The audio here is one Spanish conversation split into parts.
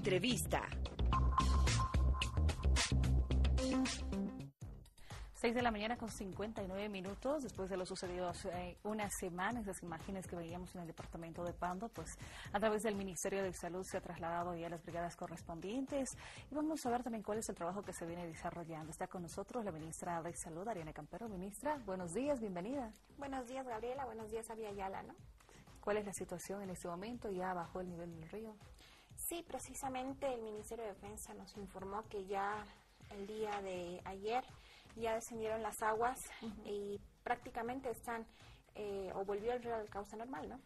Entrevista. 6 de la mañana con 59 minutos, después de lo sucedido hace unas semanas, las imágenes que veíamos en el departamento de Pando, pues a través del Ministerio de Salud se ha trasladado ya a las brigadas correspondientes y vamos a ver también cuál es el trabajo que se viene desarrollando. Está con nosotros la ministra de Salud, Ariana Campero. Ministra, buenos días, bienvenida. Buenos días, Gabriela, buenos días, Abya Ayala, ¿no? ¿Cuál es la situación en este momento? ¿Ya bajó el nivel del río? Sí, precisamente el Ministerio de Defensa nos informó que ya el día de ayer ya descendieron las aguas y prácticamente están, o volvió el río al cauce normal, ¿no?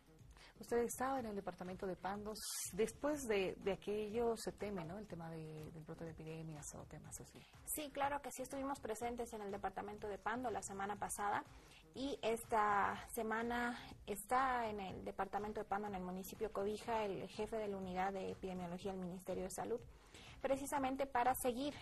Usted estaba en el departamento de Pando. Después de aquello se teme, ¿no? El tema del brote de epidemias o temas así. Sí, claro que sí estuvimos presentes en el departamento de Pando la semana pasada y esta semana está en el departamento de Pando, en el municipio Cobija, el jefe de la unidad de epidemiología del Ministerio de Salud, precisamente para seguir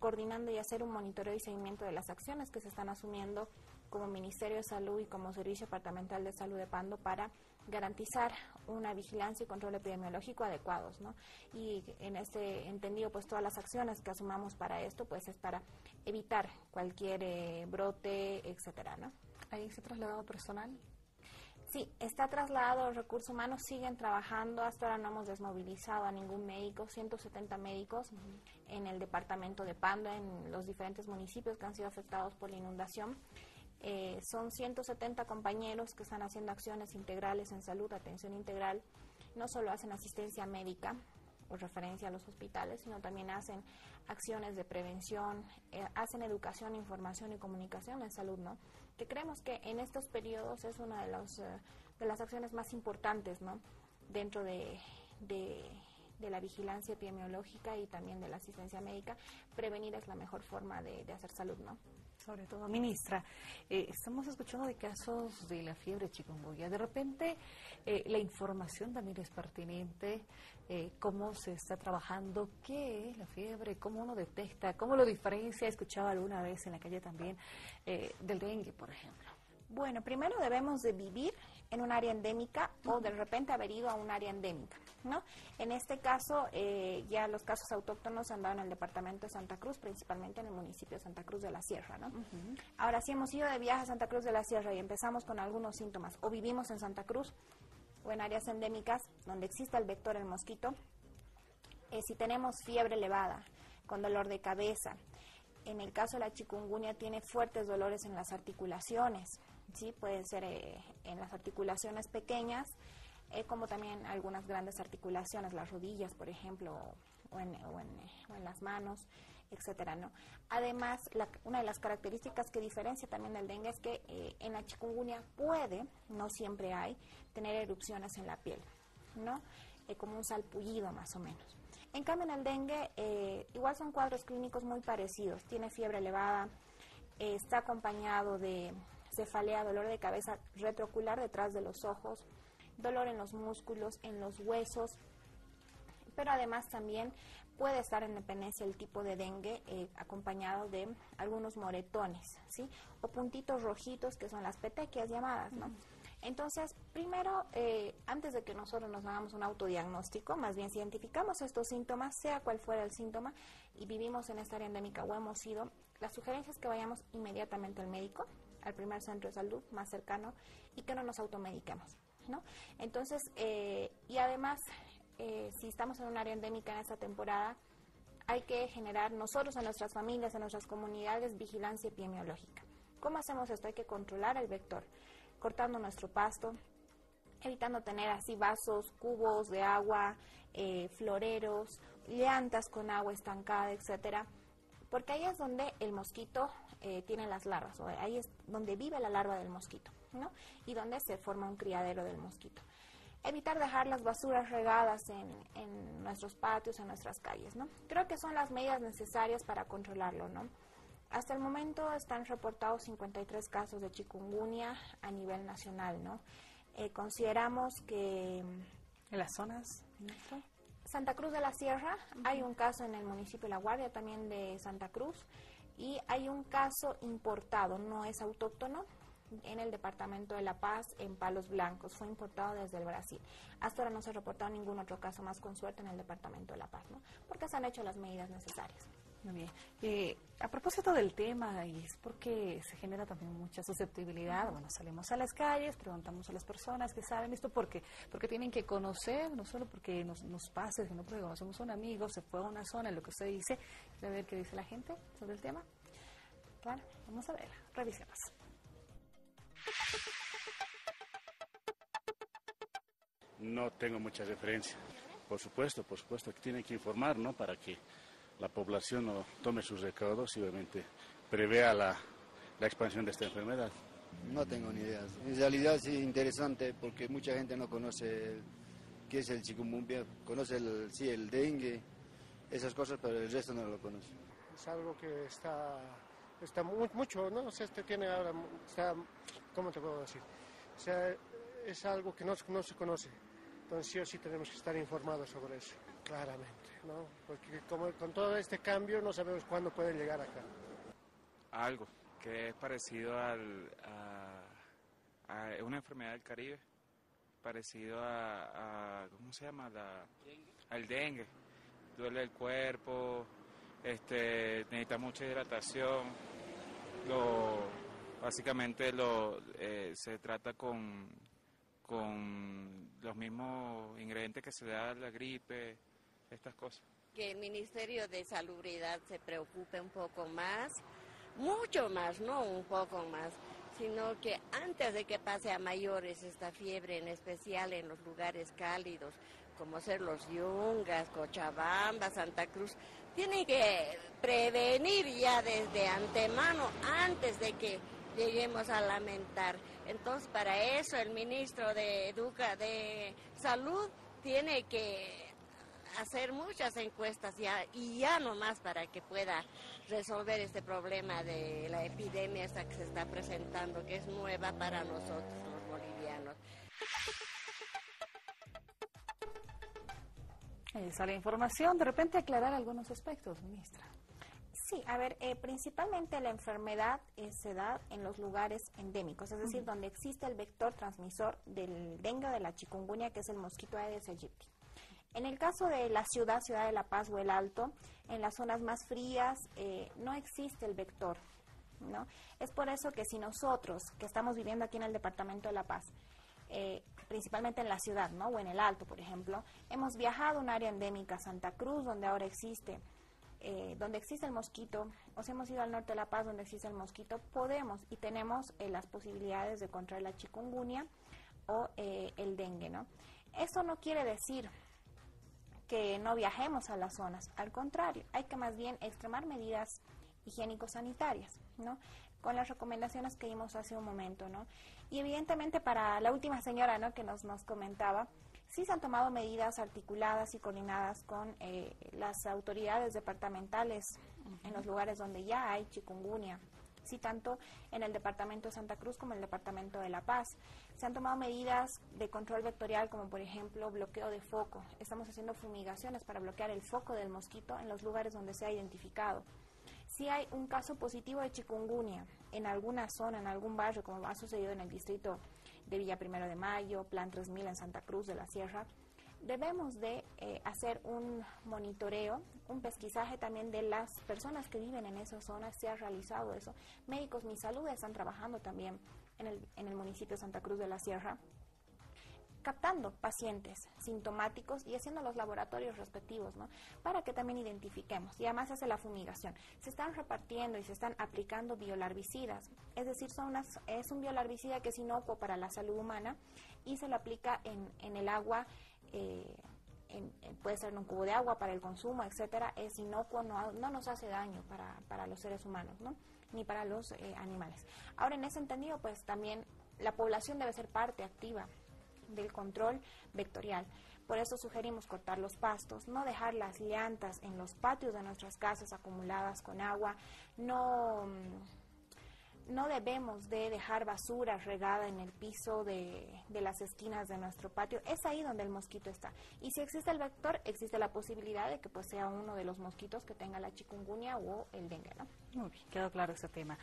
coordinando y hacer un monitoreo y seguimiento de las acciones que se están asumiendo como Ministerio de Salud y como Servicio Departamental de Salud de Pando para garantizar una vigilancia y control epidemiológico adecuados, ¿no? Y en este entendido, pues todas las acciones que asumamos para esto, pues es para evitar cualquier brote, etcétera, ¿no? ¿Ahí se ha trasladado personal? Sí, está trasladado, los recursos humanos siguen trabajando, hasta ahora no hemos desmovilizado a ningún médico, 170 médicos en el departamento de Pando, en los diferentes municipios que han sido afectados por la inundación. Son 170 compañeros que están haciendo acciones integrales en salud, atención integral, no solo hacen asistencia médica o referencia a los hospitales, sino también hacen acciones de prevención, hacen educación, información y comunicación en salud, ¿no? Que creemos que en estos periodos es una de las acciones más importantes, ¿no? Dentro de la vigilancia epidemiológica y también de la asistencia médica. Prevenir es la mejor forma de hacer salud, ¿no? Sobre todo, ministra, estamos escuchando de casos de la fiebre chikungunya. De repente, la información también es pertinente, cómo se está trabajando, qué es la fiebre, cómo uno detecta, cómo lo diferencia. Escuchaba alguna vez en la calle también del dengue, por ejemplo. Bueno, primero debemos de vivir en un área endémica o de repente haber ido a un área endémica, ¿no? En este caso, ya los casos autóctonos se han dado en el departamento de Santa Cruz, principalmente en el municipio de Santa Cruz de la Sierra, ¿no? Ahora, si hemos ido de viaje a Santa Cruz de la Sierra y empezamos con algunos síntomas, o vivimos en Santa Cruz o en áreas endémicas donde exista el vector, el mosquito, si tenemos fiebre elevada, con dolor de cabeza, en el caso de la chikungunya tiene fuertes dolores en las articulaciones, ¿sí? Pueden ser en las articulaciones pequeñas, como también algunas grandes articulaciones, las rodillas, por ejemplo, o en las manos, etcétera, ¿no? Además, una de las características que diferencia también del dengue es que en la chikungunya puede, no siempre hay, tener erupciones en la piel, ¿no? Como un salpullido más o menos. En cambio, en el dengue, igual son cuadros clínicos muy parecidos. Tiene fiebre elevada, está acompañado de cefalea, dolor de cabeza retroocular detrás de los ojos, dolor en los músculos, en los huesos, pero además también puede estar en dependencia el tipo de dengue acompañado de algunos moretones, ¿sí? O puntitos rojitos que son las petequias llamadas, ¿no? Entonces, primero, antes de que nosotros nos hagamos un autodiagnóstico, más bien si identificamos estos síntomas, sea cual fuera el síntoma, y vivimos en esta área endémica o hemos ido, la sugerencia es que vayamos inmediatamente al médico, al primer centro de salud más cercano, y que no nos automediquemos, ¿no? Entonces, y además, si estamos en un área endémica en esta temporada, hay que generar nosotros, en nuestras familias, en nuestras comunidades, vigilancia epidemiológica. ¿Cómo hacemos esto? Hay que controlar el vector, cortando nuestro pasto, evitando tener así vasos, cubos de agua, floreros, llantas con agua estancada, etcétera, porque ahí es donde el mosquito tiene las larvas, o ahí es donde vive la larva del mosquito, ¿no? Y donde se forma un criadero del mosquito. Evitar dejar las basuras regadas en nuestros patios, en nuestras calles, ¿no? Creo que son las medidas necesarias para controlarlo, ¿no? Hasta el momento están reportados 53 casos de chikungunya a nivel nacional, ¿no? Consideramos que... ¿En las zonas? Santa Cruz de la Sierra, hay un caso en el municipio de La Guardia, también de Santa Cruz, y hay un caso importado, no es autóctono, en el departamento de La Paz, en Palos Blancos. Fue importado desde el Brasil. Hasta ahora no se ha reportado ningún otro caso más con suerte en el departamento de La Paz, ¿no? Porque se han hecho las medidas necesarias. Muy bien. A propósito del tema, y es porque se genera también mucha susceptibilidad, bueno, salimos a las calles, preguntamos a las personas que saben esto, porque tienen que conocer, no solo porque nos pase, sino porque conocemos a un amigo, se fue a una zona, en lo que usted dice, a ver qué dice la gente sobre el tema. Claro, vamos a verla, revisemos. No tengo mucha referencia. Por supuesto que tienen que informar, ¿no? Para que la población no tome sus recaudos y obviamente prevea la expansión de esta enfermedad. No tengo ni idea. En realidad sí es interesante porque mucha gente no conoce qué es el chikungunya, conoce el dengue, esas cosas, pero el resto no lo conoce. Es algo que está mucho, ¿no? O sea, tiene ahora, ¿cómo te puedo decir? O sea, es algo que no se conoce. Entonces sí o sí tenemos que estar informados sobre eso, claramente, ¿no? Porque como con todo este cambio no sabemos cuándo pueden llegar acá. Algo que es parecido a una enfermedad del Caribe, parecido ¿cómo se llama? Al dengue. Duele el cuerpo, necesita mucha hidratación. Básicamente se trata con los mismos ingredientes que se da a la gripe, estas cosas. Que el Ministerio de Salubridad se preocupe un poco más, mucho más, no un poco más, sino que antes de que pase a mayores esta fiebre, en especial en los lugares cálidos, como ser los Yungas, Cochabamba, Santa Cruz, tienen que prevenir ya desde antemano, antes de que lleguemos a lamentar. Entonces, para eso el ministro de Salud tiene que hacer muchas encuestas ya nomás para que pueda resolver este problema de la epidemia esta que se está presentando, que es nueva para nosotros los bolivianos. Ahí está la información. De repente aclarar algunos aspectos, ministra. Sí, a ver, principalmente la enfermedad se da en los lugares endémicos, es decir, donde existe el vector transmisor del dengue o de la chikungunya, que es el mosquito Aedes aegypti. En el caso de la ciudad de La Paz o el Alto, en las zonas más frías no existe el vector, ¿no? Es por eso que si nosotros, que estamos viviendo aquí en el departamento de La Paz, principalmente en la ciudad, ¿no? O en el Alto, por ejemplo, hemos viajado a un área endémica, Santa Cruz, donde ahora existe el mosquito, o si hemos ido al norte de La Paz, donde existe el mosquito, podemos y tenemos las posibilidades de contraer la chikungunya o el dengue, ¿no? Eso no quiere decir que no viajemos a las zonas, al contrario, hay que más bien extremar medidas higiénico-sanitarias, ¿no? Con las recomendaciones que dimos hace un momento, ¿no? Y evidentemente para la última señora, ¿no?, que nos comentaba, sí se han tomado medidas articuladas y coordinadas con las autoridades departamentales en los lugares donde ya hay chikungunya. Sí, tanto en el departamento de Santa Cruz como en el departamento de La Paz. Se han tomado medidas de control vectorial, como por ejemplo bloqueo de foco. Estamos haciendo fumigaciones para bloquear el foco del mosquito en los lugares donde se ha identificado. Si hay un caso positivo de chikungunya en alguna zona, en algún barrio, como ha sucedido en el distrito de Villa Primero de Mayo, Plan 3000 en Santa Cruz de la Sierra, debemos de hacer un monitoreo, un pesquisaje también de las personas que viven en esas zonas. Se ha realizado eso. Médicos Mi Salud están trabajando también en el municipio de Santa Cruz de la Sierra, captando pacientes sintomáticos y haciendo los laboratorios respectivos, ¿no?, para que también identifiquemos. Y además se hace la fumigación. Se están repartiendo y se están aplicando biolarvicidas, es decir, es un biolarvicida que es inocuo para la salud humana y se lo aplica en el agua, puede ser en un cubo de agua para el consumo, etcétera. Es inocuo, no nos hace daño para los seres humanos, ¿no?, ni para los animales. Ahora, en ese entendido, pues también la población debe ser parte activa del control vectorial. Por eso sugerimos cortar los pastos, no dejar las llantas en los patios de nuestras casas acumuladas con agua, no debemos de dejar basura regada en el piso de las esquinas de nuestro patio. Es ahí donde el mosquito está. Y si existe el vector, existe la posibilidad de que pues sea uno de los mosquitos que tenga la chikungunya o el dengue, ¿no? Muy bien, quedó claro ese tema.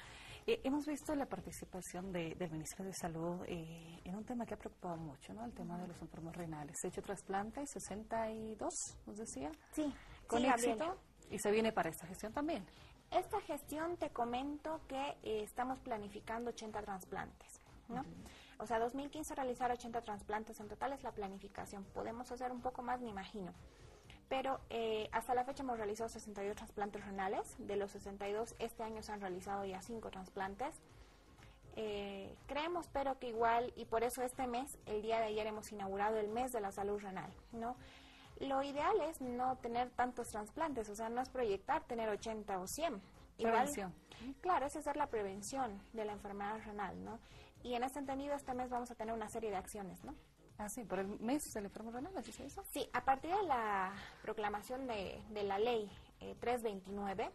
Hemos visto la participación del Ministerio de Salud en un tema que ha preocupado mucho, ¿no? El tema de los enfermos renales. Se ha hecho trasplantes, 62, nos decía. Sí, con sí, éxito. Gabriela. Y se viene para esta gestión también. Esta gestión te comento que estamos planificando 80 trasplantes, ¿no? O sea, 2015 realizar 80 trasplantes en total es la planificación. Podemos hacer un poco más, me imagino. Pero hasta la fecha hemos realizado 62 trasplantes renales. De los 62, este año se han realizado ya 5 trasplantes. Creemos, pero que igual, y por eso este mes, el día de ayer hemos inaugurado el mes de la salud renal, ¿no? Lo ideal es no tener tantos trasplantes, o sea, no es proyectar tener 80 o 100. Prevención. Claro, es hacer la prevención de la enfermedad renal, ¿no? Y en ese entendido, este mes vamos a tener una serie de acciones, ¿no? Ah, sí, por el mes del enfermo renal, ¿es eso? Sí, a partir de la proclamación de la ley 329,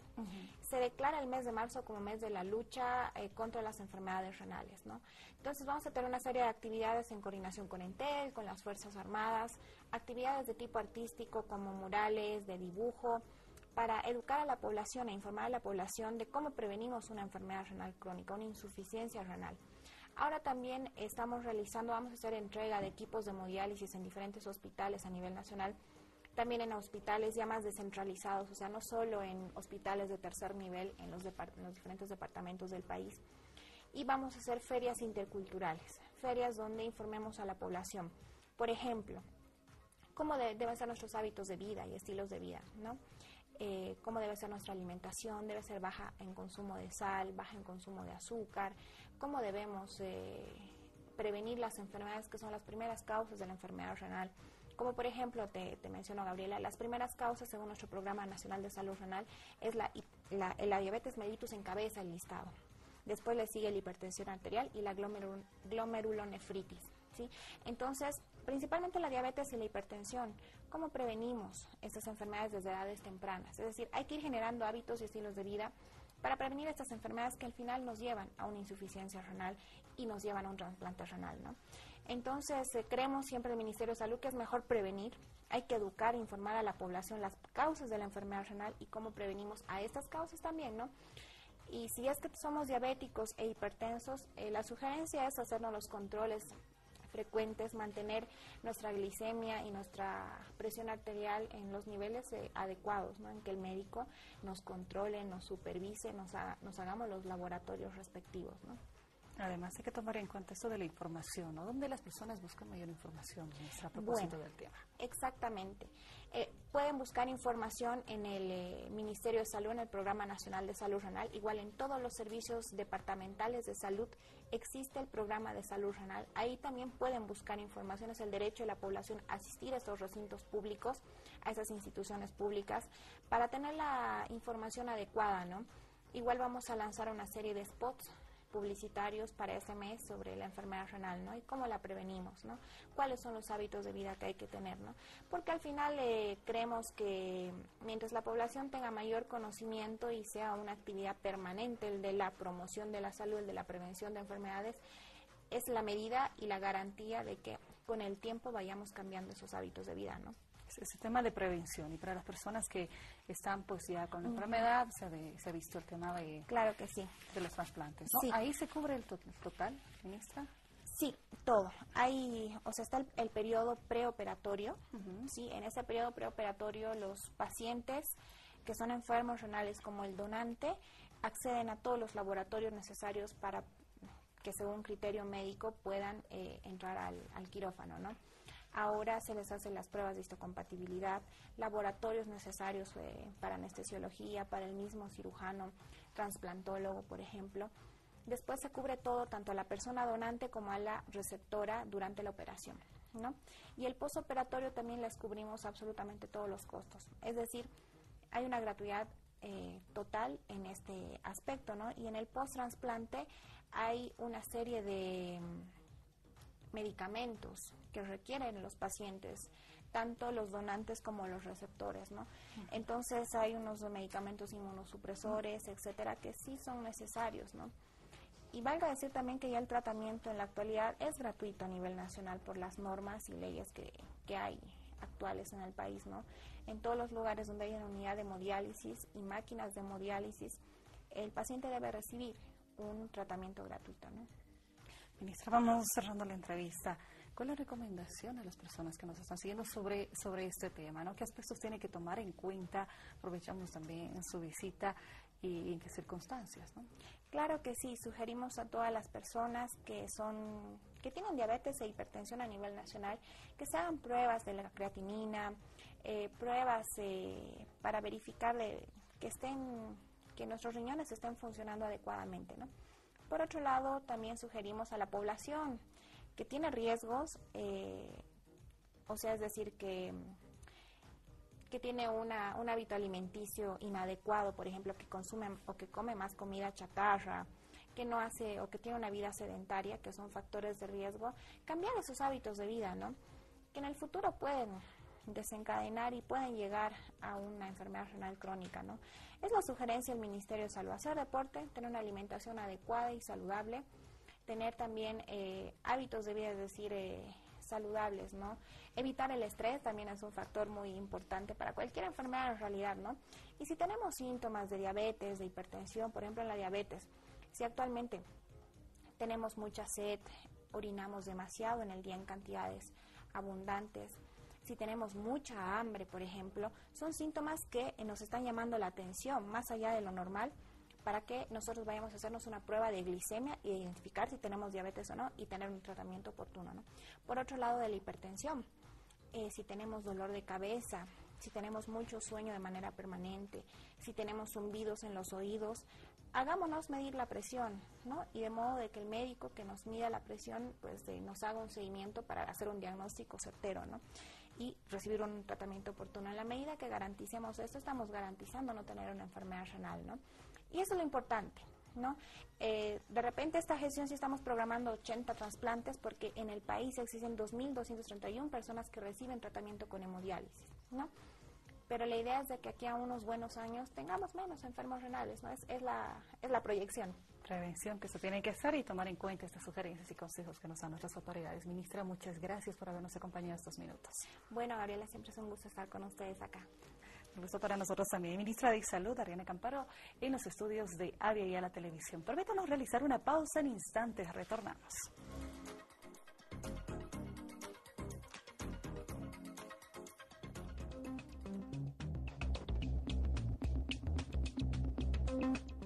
se declara el mes de marzo como mes de la lucha contra las enfermedades renales, ¿no? Entonces vamos a tener una serie de actividades en coordinación con Entel, con las Fuerzas Armadas, actividades de tipo artístico como murales, de dibujo, para educar a la población e informar a la población de cómo prevenimos una enfermedad renal crónica, una insuficiencia renal. Ahora también vamos a hacer entrega de equipos de hemodiálisis en diferentes hospitales a nivel nacional, también en hospitales ya más descentralizados, o sea, no solo en hospitales de tercer nivel en los diferentes departamentos del país. Y vamos a hacer ferias interculturales, ferias donde informemos a la población. Por ejemplo, cómo deben ser nuestros hábitos de vida y estilos de vida, ¿no? Cómo debe ser nuestra alimentación, debe ser baja en consumo de sal, baja en consumo de azúcar, cómo debemos prevenir las enfermedades que son las primeras causas de la enfermedad renal. Como por ejemplo, te menciono, Gabriela, las primeras causas según nuestro Programa Nacional de Salud Renal es la diabetes mellitus encabeza el listado. Después le sigue la hipertensión arterial y la glomerulonefritis, ¿sí? Entonces, principalmente la diabetes y la hipertensión, ¿cómo prevenimos estas enfermedades desde edades tempranas? Es decir, hay que ir generando hábitos y estilos de vida para prevenir estas enfermedades que al final nos llevan a una insuficiencia renal y nos llevan a un trasplante renal, ¿no? Entonces, creemos siempre en el Ministerio de Salud que es mejor prevenir, hay que educar e informar a la población las causas de la enfermedad renal y cómo prevenimos a estas causas también, ¿no? Y si es que somos diabéticos e hipertensos, la sugerencia es hacernos los controles frecuentes, mantener nuestra glicemia y nuestra presión arterial en los niveles adecuados, ¿no? En que el médico nos controle, nos supervise, nos hagamos los laboratorios respectivos, ¿no? Además, hay que tomar en cuenta esto de la información, ¿no? ¿Dónde las personas buscan mayor información a propósito del tema? Exactamente. Pueden buscar información en el Ministerio de Salud, en el Programa Nacional de Salud Renal. Igual en todos los servicios departamentales de salud existe el programa de salud renal. Ahí también pueden buscar información. Es el derecho de la población a asistir a estos recintos públicos, a esas instituciones públicas, para tener la información adecuada, ¿no? Igual vamos a lanzar una serie de spots publicitarios para ese mes sobre la enfermedad renal, ¿no? Y cómo la prevenimos, ¿no? Cuáles son los hábitos de vida que hay que tener, ¿no? Porque al final creemos que mientras la población tenga mayor conocimiento y sea una actividad permanente el de la promoción de la salud, el de la prevención de enfermedades, es la medida y la garantía de que con el tiempo vayamos cambiando esos hábitos de vida, ¿no? Ese tema de prevención, y para las personas que están pues ya con la enfermedad, se ha visto el tema de, claro que sí, de los trasplantes, ¿no? Sí. ¿Ahí se cubre el total, ministra? Sí, todo. Está el periodo preoperatorio, ¿sí? En ese periodo preoperatorio los pacientes que son enfermos renales como el donante acceden a todos los laboratorios necesarios para que según criterio médico puedan entrar al quirófano, ¿no? Ahora se les hacen las pruebas de histocompatibilidad, laboratorios necesarios para anestesiología, para el mismo cirujano, trasplantólogo, por ejemplo. Después se cubre todo, tanto a la persona donante como a la receptora durante la operación, ¿no? Y el postoperatorio también les cubrimos absolutamente todos los costos. Es decir, hay una gratuidad total en este aspecto, ¿no? Y en el post-trasplante hay una serie de medicamentos que requieren los pacientes, tanto los donantes como los receptores, ¿no? Entonces hay unos medicamentos inmunosupresores, etcétera, que sí son necesarios, ¿no? Y valga decir también que ya el tratamiento en la actualidad es gratuito a nivel nacional por las normas y leyes que hay actuales en el país, ¿no? En todos los lugares donde hay una unidad de hemodiálisis y máquinas de hemodiálisis, el paciente debe recibir un tratamiento gratuito, ¿no? Ministra, vamos cerrando la entrevista. ¿Cuál es la recomendación a las personas que nos están siguiendo sobre este tema, ¿no? ¿Qué aspectos tiene que tomar en cuenta? Aprovechamos también su visita y en qué circunstancias, ¿no? Claro que sí, sugerimos a todas las personas que tienen diabetes e hipertensión a nivel nacional que se hagan pruebas de la creatinina, pruebas para verificar que nuestros riñones estén funcionando adecuadamente, ¿no? Por otro lado, también sugerimos a la población que tiene riesgos, es decir, que tiene un hábito alimenticio inadecuado, por ejemplo, que consume o que come más comida chatarra, que no hace o que tiene una vida sedentaria, que son factores de riesgo, cambiar esos hábitos de vida, ¿no? Que en el futuro pueden desencadenar y pueden llegar a una enfermedad renal crónica, ¿no? Es la sugerencia del Ministerio de Salud: hacer deporte, tener una alimentación adecuada y saludable, tener también hábitos de vida, es decir, saludables, ¿no? Evitar el estrés también es un factor muy importante para cualquier enfermedad en realidad, ¿no? Y si tenemos síntomas de diabetes, de hipertensión, por ejemplo en la diabetes, si actualmente tenemos mucha sed, orinamos demasiado en el día en cantidades abundantes, si tenemos mucha hambre, por ejemplo, son síntomas que nos están llamando la atención más allá de lo normal, para que nosotros vayamos a hacernos una prueba de glicemia y identificar si tenemos diabetes o no y tener un tratamiento oportuno, ¿no? Por otro lado, de la hipertensión, si tenemos dolor de cabeza, si tenemos mucho sueño de manera permanente, si tenemos zumbidos en los oídos, hagámonos medir la presión, ¿no? Y de modo de que el médico que nos mida la presión, pues nos haga un seguimiento para hacer un diagnóstico certero, ¿no? Y recibir un tratamiento oportuno. En la medida que garanticemos esto, estamos garantizando no tener una enfermedad renal, ¿no? Y eso es lo importante, ¿no? De repente esta gestión sí estamos programando 80 trasplantes porque en el país existen 2.231 personas que reciben tratamiento con hemodiálisis, ¿no? Pero la idea es de que aquí a unos buenos años tengamos menos enfermos renales, ¿no? Es la proyección. Prevención que se tiene que hacer y tomar en cuenta estas sugerencias y consejos que nos dan nuestras autoridades. Ministra, muchas gracias por habernos acompañado estos minutos. Bueno, Gabriela, siempre es un gusto estar con ustedes acá. Un gusto para nosotros también. Ministra de Salud, Ariana Camparo, en los estudios de Avia y a la televisión. Permítanos realizar una pausa en instantes. Retornamos.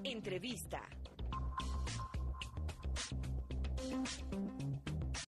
Entrevista.